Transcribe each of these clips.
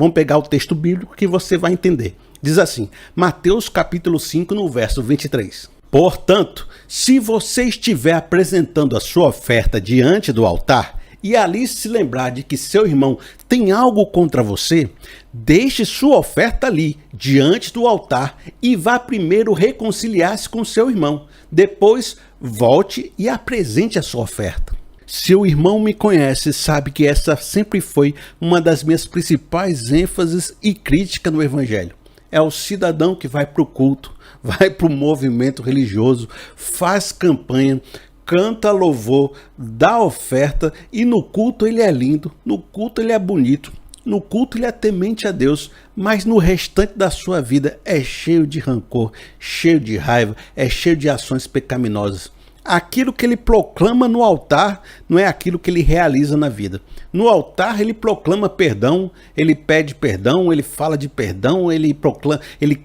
Vamos pegar o texto bíblico que você vai entender. Diz assim, Mateus capítulo 5, no verso 23. Portanto, se você estiver apresentando a sua oferta diante do altar, e ali se lembrar de que seu irmão tem algo contra você, deixe sua oferta ali, diante do altar, e vá primeiro reconciliar-se com seu irmão. Depois, volte e apresente a sua oferta. Se o irmão me conhece, sabe que essa sempre foi uma das minhas principais ênfases e críticas no Evangelho. É o cidadão que vai para o culto, vai para o movimento religioso, faz campanha, canta louvor, dá oferta e no culto ele é lindo, no culto ele é bonito, no culto ele é temente a Deus, mas no restante da sua vida é cheio de rancor, cheio de raiva, é cheio de ações pecaminosas. Aquilo que ele proclama no altar não é aquilo que ele realiza na vida. No altar ele proclama perdão, ele pede perdão, ele fala de perdão, ele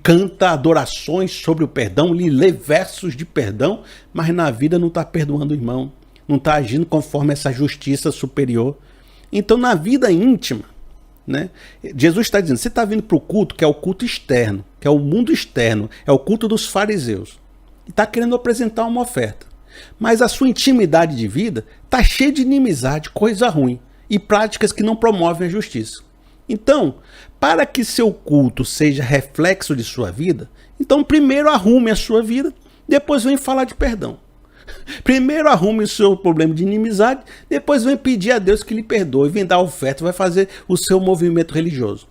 canta adorações sobre o perdão, ele lê versos de perdão, mas na vida não está perdoando o irmão, não está agindo conforme essa justiça superior. Então na vida íntima, né, Jesus está dizendo, você está vindo para o culto, que é o culto externo, que é o mundo externo, é o culto dos fariseus, e está querendo apresentar uma oferta. Mas a sua intimidade de vida está cheia de inimizade, coisa ruim e práticas que não promovem a justiça. Então, para que seu culto seja reflexo de sua vida, então primeiro arrume a sua vida, depois vem falar de perdão. Primeiro arrume o seu problema de inimizade, depois vem pedir a Deus que lhe perdoe, vem dar oferta, vai fazer o seu movimento religioso.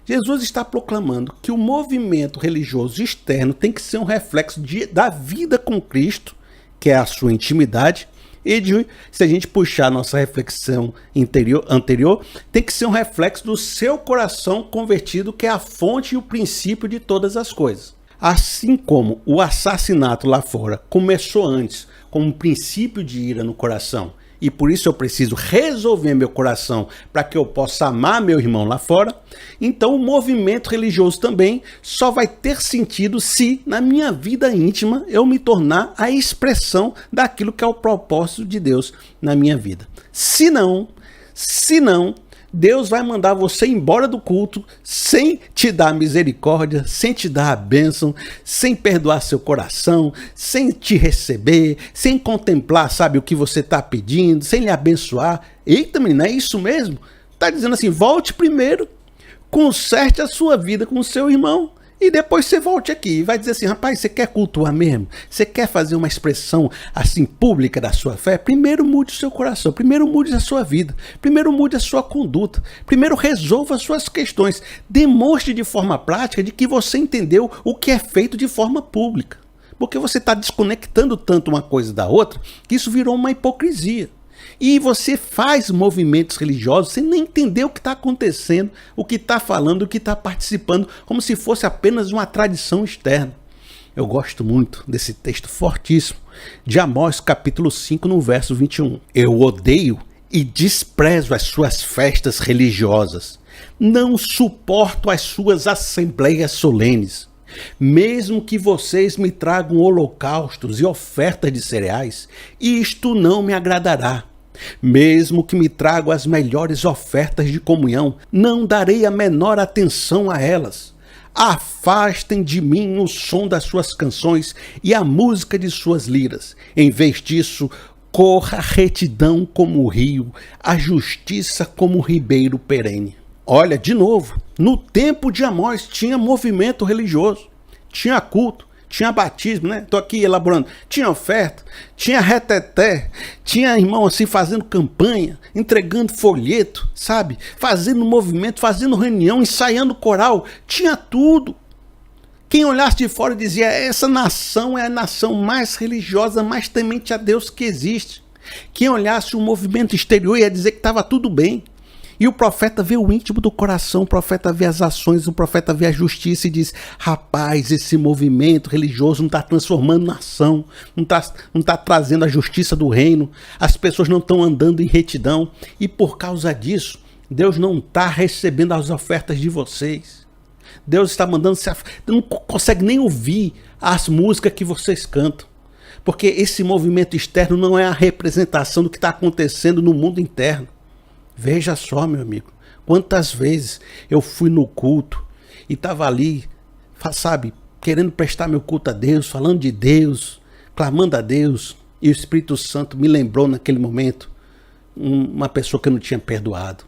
Jesus está proclamando que o movimento religioso externo tem que ser um reflexo da vida com Cristo, que é a sua intimidade, e se a gente puxar a nossa reflexão anterior, tem que ser um reflexo do seu coração convertido, que é a fonte e o princípio de todas as coisas. Assim como o assassinato lá fora começou antes com um princípio de ira no coração, e por isso eu preciso resolver meu coração para que eu possa amar meu irmão lá fora, então o movimento religioso também só vai ter sentido se na minha vida íntima eu me tornar a expressão daquilo que é o propósito de Deus na minha vida. Se não, Deus vai mandar você embora do culto sem te dar misericórdia, sem te dar a bênção, sem perdoar seu coração, sem te receber, sem contemplar, sabe, o que você está pedindo, sem lhe abençoar. Eita, menina, é isso mesmo? Está dizendo assim, volte primeiro, conserte a sua vida com o seu irmão, e depois você volte aqui e vai dizer assim, rapaz, você quer cultuar mesmo? Você quer fazer uma expressão assim pública da sua fé? Primeiro mude o seu coração, primeiro mude a sua vida, primeiro mude a sua conduta, primeiro resolva as suas questões, demonstre de forma prática de que você entendeu o que é feito de forma pública. Porque você está desconectando tanto uma coisa da outra que isso virou uma hipocrisia. E você faz movimentos religiosos sem nem entender o que está acontecendo, o que está falando, o que está participando, como se fosse apenas uma tradição externa. Eu gosto muito desse texto fortíssimo de Amós capítulo 5, no verso 21. Eu odeio e desprezo as suas festas religiosas. Não suporto as suas assembleias solenes. Mesmo que vocês me tragam holocaustos e ofertas de cereais, isto não me agradará. Mesmo que me tragam as melhores ofertas de comunhão, não darei a menor atenção a elas. Afastem de mim o som das suas canções e a música de suas liras. Em vez disso, corra a retidão como o rio, a justiça como o ribeiro perene. Olha, de novo, no tempo de Amós tinha movimento religioso, tinha culto, tinha batismo, né? Estou aqui elaborando. Tinha oferta, tinha reteté, tinha irmão assim fazendo campanha, entregando folheto, sabe? Fazendo movimento, fazendo reunião, ensaiando coral. Tinha tudo. Quem olhasse de fora dizia, essa nação é a nação mais religiosa, mais temente a Deus que existe. Quem olhasse o movimento exterior ia dizer que estava tudo bem. E o profeta vê o íntimo do coração, o profeta vê as ações, o profeta vê a justiça e diz, rapaz, esse movimento religioso não está transformando nação, não tá trazendo a justiça do reino, as pessoas não estão andando em retidão, e por causa disso, Deus não está recebendo as ofertas de vocês. Deus está mandando, não consegue nem ouvir as músicas que vocês cantam, porque esse movimento externo não é a representação do que está acontecendo no mundo interno. Veja só, meu amigo, Quantas vezes eu fui no culto e estava ali, sabe, querendo prestar meu culto a Deus, falando de Deus, clamando a Deus, e o Espírito Santo me lembrou naquele momento uma pessoa que eu não tinha perdoado.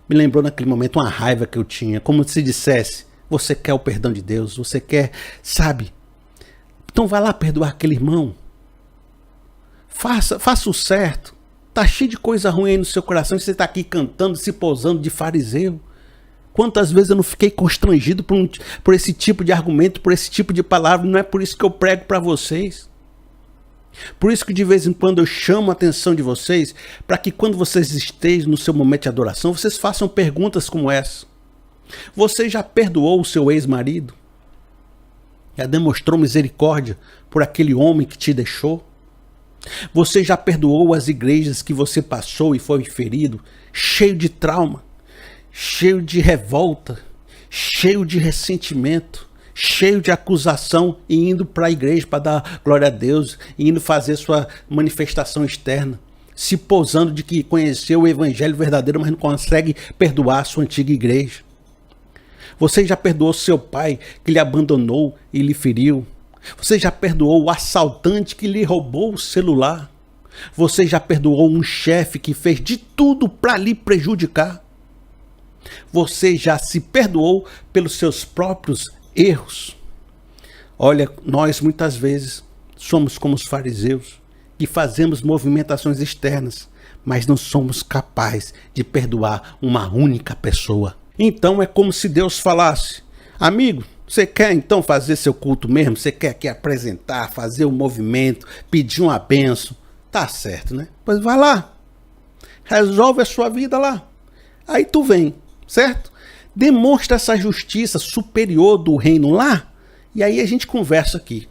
Me lembrou naquele momento uma raiva que eu tinha, como se dissesse, você quer o perdão de Deus, você quer, sabe? Então vai lá perdoar aquele irmão. Faça o certo. Tá cheio de coisa ruim aí no seu coração, e você tá aqui cantando, se posando de fariseu. Quantas vezes eu não fiquei constrangido por esse tipo de argumento, por esse tipo de palavra? Não é por isso que eu prego para vocês. Por isso que de vez em quando eu chamo a atenção de vocês, para que quando vocês estejam no seu momento de adoração, vocês façam perguntas como essa. Você já perdoou o seu ex-marido? Já demonstrou misericórdia por aquele homem que te deixou? Você já perdoou as igrejas que você passou e foi ferido, cheio de trauma, cheio de revolta, cheio de ressentimento, cheio de acusação, e indo para a igreja para dar glória a Deus, e indo fazer sua manifestação externa, se posando de que conheceu o evangelho verdadeiro, mas não consegue perdoar a sua antiga igreja? Você já perdoou seu pai que lhe abandonou e lhe feriu? Você já perdoou o assaltante que lhe roubou o celular? Você já perdoou um chefe que fez de tudo para lhe prejudicar? Você já se perdoou pelos seus próprios erros? Olha, nós muitas vezes somos como os fariseus, que fazemos movimentações externas, mas não somos capazes de perdoar uma única pessoa. Então é como se Deus falasse, amigo, você quer então fazer seu culto mesmo? Você quer aqui apresentar, fazer um movimento, pedir uma bênção? Tá certo, né? Pois vai lá, resolve a sua vida lá. Aí tu vem, certo? Demonstra essa justiça superior do reino lá, e aí a gente conversa aqui.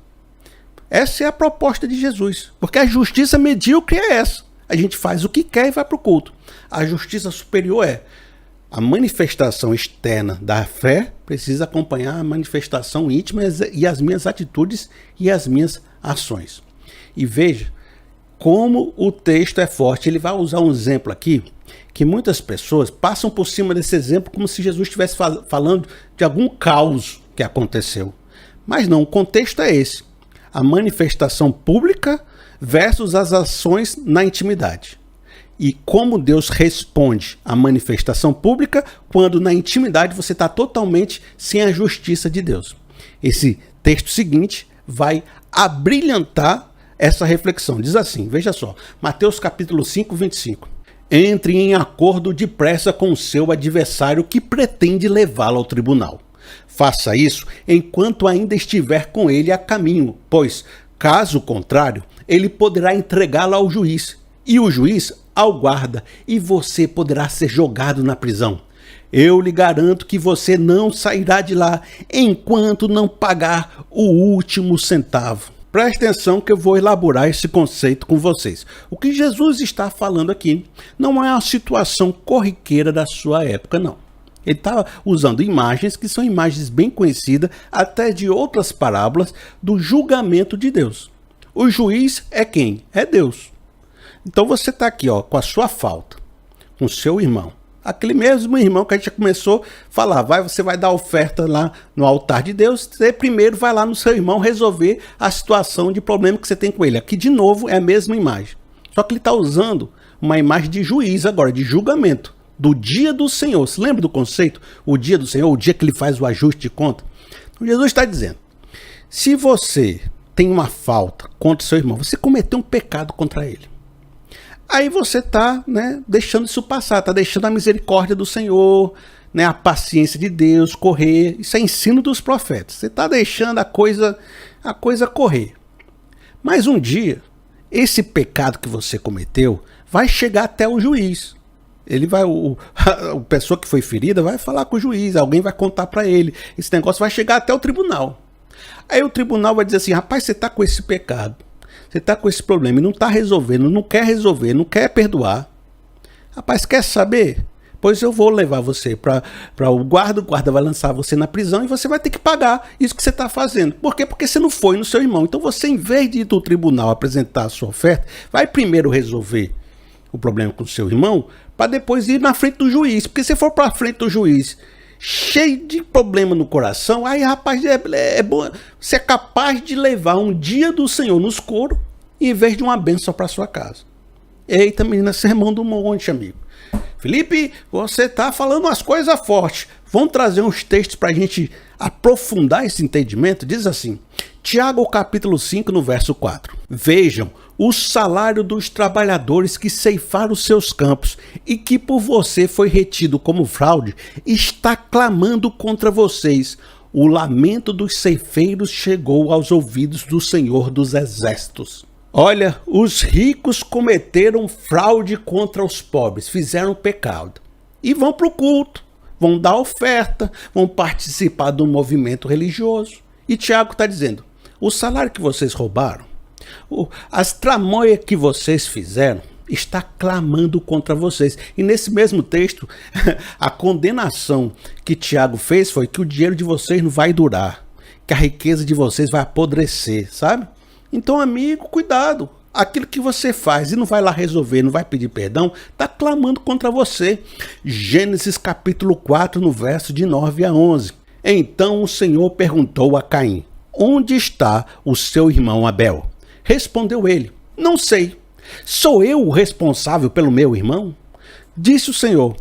Essa é a proposta de Jesus, porque a justiça medíocre é essa. A gente faz o que quer e vai para o culto. A justiça superior é a manifestação externa da fé precisa acompanhar a manifestação íntima e as minhas atitudes e as minhas ações. E veja como o texto é forte. Ele vai usar um exemplo aqui que muitas pessoas passam por cima desse exemplo como se Jesus estivesse falando de algum caos que aconteceu. Mas não, o contexto é esse. A manifestação pública versus as ações na intimidade. E como Deus responde à manifestação pública quando na intimidade você está totalmente sem a justiça de Deus. Esse texto seguinte vai abrilhantar essa reflexão. Diz assim, veja só, Mateus capítulo 5, 25. Entre em acordo depressa com o seu adversário que pretende levá-lo ao tribunal. Faça isso enquanto ainda estiver com ele a caminho, pois, caso contrário, ele poderá entregá-lo ao juiz, e o juiz ao guarda, e você poderá ser jogado na prisão. Eu lhe garanto que você não sairá de lá enquanto não pagar o último centavo. Preste atenção que eu vou elaborar esse conceito com vocês. O que Jesus está falando aqui não é uma situação corriqueira da sua época, não. Ele está usando imagens que são imagens bem conhecidas, até de outras parábolas, do julgamento de Deus. O juiz é quem? É Deus. Então você está aqui, ó, com a sua falta, com o seu irmão. Aquele mesmo irmão que a gente já começou a falar, você vai dar oferta lá no altar de Deus, você primeiro vai lá no seu irmão resolver a situação de problema que você tem com ele. Aqui de novo é a mesma imagem. Só que ele está usando uma imagem de juiz agora, de julgamento, do dia do Senhor. Você lembra do conceito? O dia do Senhor, o dia que ele faz o ajuste de conta. Então Jesus está dizendo, se você tem uma falta contra o seu irmão, você cometeu um pecado contra ele. Aí você está, deixando isso passar, está deixando a misericórdia do Senhor, a paciência de Deus correr. Isso é ensino dos profetas. Você está deixando a coisa correr. Mas um dia, esse pecado que você cometeu vai chegar até o juiz. Ele vai, a pessoa que foi ferida vai falar com o juiz, alguém vai contar para ele. Esse negócio vai chegar até o tribunal. Aí o tribunal vai dizer assim, rapaz, você está com esse pecado. Você está com esse problema e não está resolvendo, não quer resolver, não quer perdoar. Rapaz, quer saber? Pois eu vou levar você para o guarda vai lançar você na prisão e você vai ter que pagar isso que você está fazendo. Por quê? Porque você não foi no seu irmão. Então você, em vez de ir do tribunal apresentar a sua oferta, vai primeiro resolver o problema com o seu irmão, para depois ir na frente do juiz. Porque se for para frente do juiz, cheio de problema no coração, aí rapaz, é bom, você é capaz de levar um dia do Senhor nos coros, em vez de uma bênção para sua casa. Eita, menina, sermão do monte, amigo. Felipe, você tá falando umas coisas fortes. Vamos trazer uns textos para a gente aprofundar esse entendimento? Diz assim, Tiago capítulo 5, no verso 4. Vejam, o salário dos trabalhadores que ceifaram seus campos e que por você foi retido como fraude, está clamando contra vocês. O lamento dos ceifeiros chegou aos ouvidos do Senhor dos Exércitos. Olha, os ricos cometeram fraude contra os pobres, fizeram pecado. E vão para o culto, vão dar oferta, vão participar do movimento religioso. E Tiago está dizendo, o salário que vocês roubaram, as tramóias que vocês fizeram, está clamando contra vocês. E nesse mesmo texto, a condenação que Tiago fez foi que o dinheiro de vocês não vai durar, que a riqueza de vocês vai apodrecer, sabe? Então, amigo, cuidado. Aquilo que você faz e não vai lá resolver, não vai pedir perdão, está clamando contra você. Gênesis capítulo 4, no verso de 9 a 11. Então o Senhor perguntou a Caim, onde está o seu irmão Abel? Respondeu ele, não sei. Sou eu o responsável pelo meu irmão? Disse o Senhor,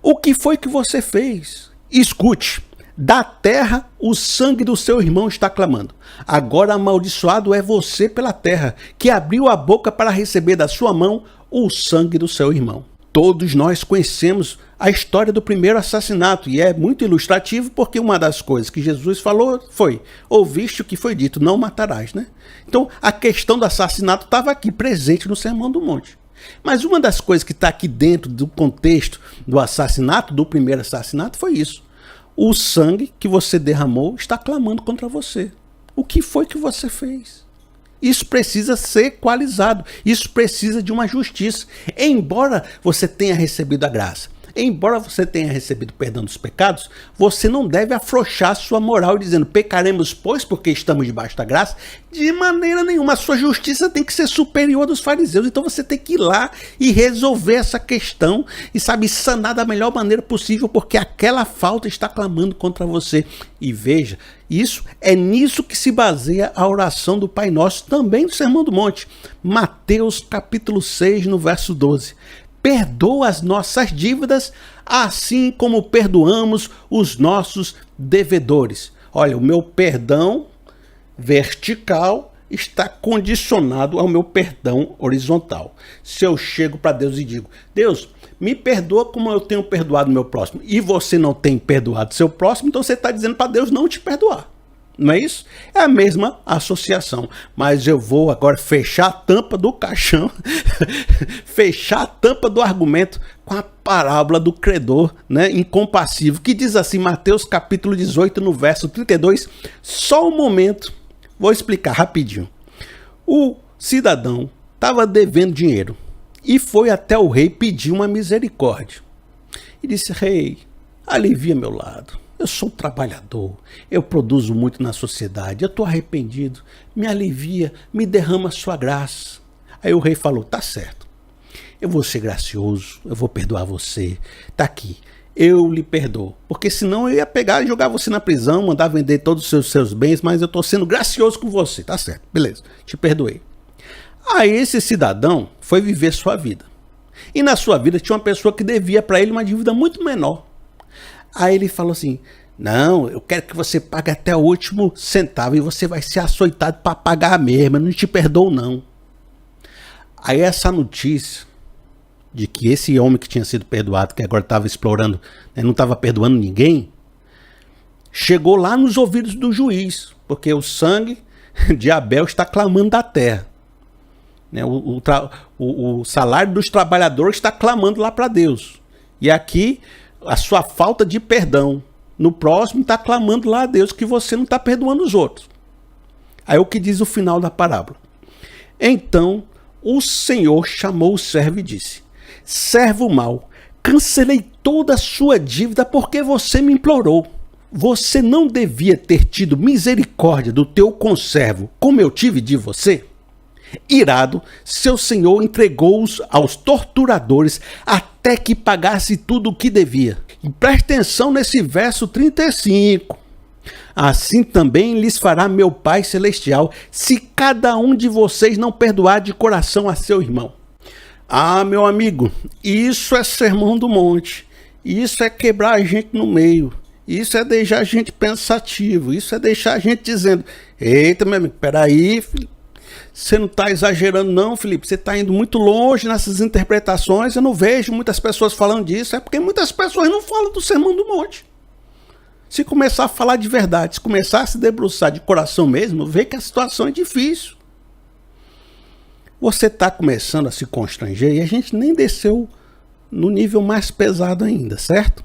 o que foi que você fez? Escute. Da terra o sangue do seu irmão está clamando. Agora amaldiçoado é você pela terra, que abriu a boca para receber da sua mão o sangue do seu irmão. Todos nós conhecemos a história do primeiro assassinato e é muito ilustrativo porque uma das coisas que Jesus falou foi, ouviste o que foi dito, não matarás, né? Então a questão do assassinato estava aqui presente no Sermão do Monte. Mas uma das coisas que está aqui dentro do contexto do assassinato, do primeiro assassinato, foi isso. O sangue que você derramou está clamando contra você. O que foi que você fez? Isso precisa ser equalizado. Isso precisa de uma justiça. Embora você tenha recebido a graça, embora você tenha recebido perdão dos pecados, você não deve afrouxar sua moral dizendo, pecaremos, pois, porque estamos debaixo da graça. De maneira nenhuma. A sua justiça tem que ser superior dos fariseus. Então você tem que ir lá e resolver essa questão e, sabe, sanar da melhor maneira possível, porque aquela falta está clamando contra você. E veja, é nisso que se baseia a oração do Pai Nosso, também do Sermão do Monte. Mateus capítulo 6, no verso 12. Perdoa as nossas dívidas, assim como perdoamos os nossos devedores. Olha, o meu perdão vertical está condicionado ao meu perdão horizontal. Se eu chego para Deus e digo, Deus, me perdoa como eu tenho perdoado meu próximo, e você não tem perdoado seu próximo, então você está dizendo para Deus não te perdoar. Não é isso? É a mesma associação. Mas eu vou agora fechar a tampa do caixão, fechar a tampa do argumento com a parábola do credor, né, incompassível, que diz assim, Mateus capítulo 18, no verso 32, só um momento, vou explicar rapidinho. O cidadão estava devendo dinheiro e foi até o rei pedir uma misericórdia. E disse, rei, alivia meu lado. Eu sou um trabalhador, eu produzo muito na sociedade, eu estou arrependido, me alivia, me derrama a sua graça. Aí o rei falou, tá certo, eu vou ser gracioso, eu vou perdoar você, tá aqui, eu lhe perdoo. Porque senão eu ia pegar e jogar você na prisão, mandar vender todos os seus bens, mas eu estou sendo gracioso com você, tá certo, beleza, te perdoei. Aí esse cidadão foi viver sua vida. E na sua vida tinha uma pessoa que devia para ele uma dívida muito menor. Aí ele falou assim, não, eu quero que você pague até o último centavo e você vai ser açoitado para pagar mesmo, eu não te perdoo não. Aí essa notícia de que esse homem que tinha sido perdoado, que agora estava explorando, né, não estava perdoando ninguém, chegou lá nos ouvidos do juiz, porque o sangue de Abel está clamando da terra. Né, o salário dos trabalhadores está clamando lá para Deus. E aqui a sua falta de perdão no próximo está clamando lá a Deus que você não está perdoando os outros. Aí o que diz o final da parábola? Então o Senhor chamou o servo e disse, servo mau, cancelei toda a sua dívida porque você me implorou. Você não devia ter tido misericórdia do teu conservo como eu tive de você? Irado, seu senhor entregou-os aos torturadores até que pagasse tudo o que devia. E preste atenção nesse verso 35. Assim também lhes fará meu Pai Celestial, se cada um de vocês não perdoar de coração a seu irmão. Ah, meu amigo, isso é sermão do monte. Isso é quebrar a gente no meio. Isso é deixar a gente pensativo. Isso é deixar a gente dizendo: eita, meu amigo, peraí, Felipe. Você não está exagerando não, Felipe. Você está indo muito longe nessas interpretações. Eu não vejo muitas pessoas falando disso. É porque muitas pessoas não falam do sermão do monte. Se começar a falar de verdade, se começar a se debruçar de coração mesmo, vê que a situação é difícil. Você está começando a se constranger e a gente nem desceu no nível mais pesado ainda, certo?